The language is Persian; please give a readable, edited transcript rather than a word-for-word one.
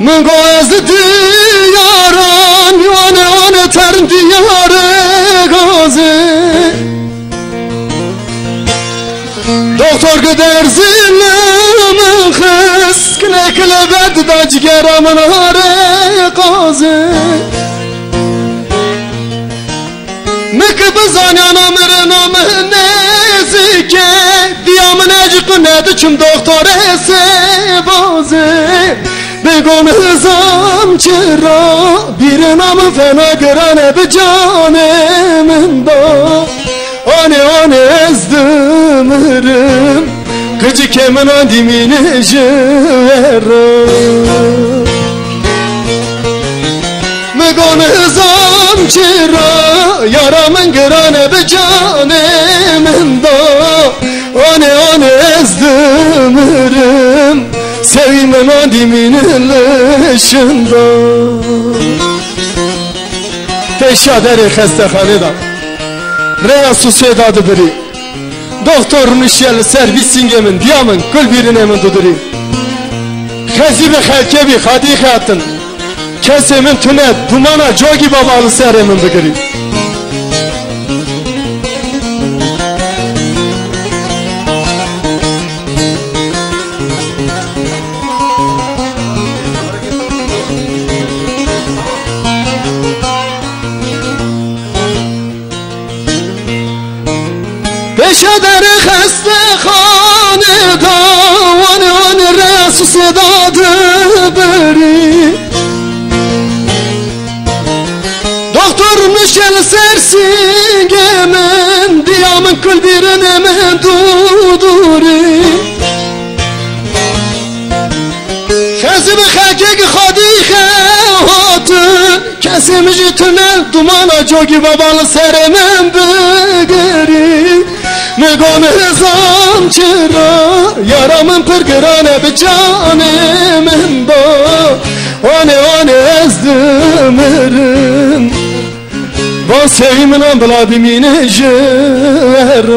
من گوز دیارم یوانه ترم دیار گازه دکتر که در زنم خس کنه کلبت دا جگرم نهاره قازه مکه بزانیانا مرنام نزیکه دیام نجق نده چم دکتر سه بازه بگم هزام چرا بیرنام فنا گرانه به جان من دا آنه ازدمرم کجی که من آدیمین جرم مگم هزام چرا یارا من گرانه به جان من دا آنه ازدمرم سوی من آدیمین لشندا پیشادر خسته خانه دا رئاسو سیداdı biri doktor Michel servising min diamın kul birine min duduri Xezibe xelkebi xadi xatın kesemin tüne dumana jogi babalı seremin bigiri شدر خسته خانه دا وان رأس صداد بری دکتر میشل سرسینگ من دیامن کل بیرنه من دوری خزی به خاکه خادی خواهاتن کسی مجیتونه دومانا جوگی بابال سر من بگری مگم هزام چرا یارامın پرگرانه به جان من با آنه ازدمرم با سیمنم بلا بیمینه جرم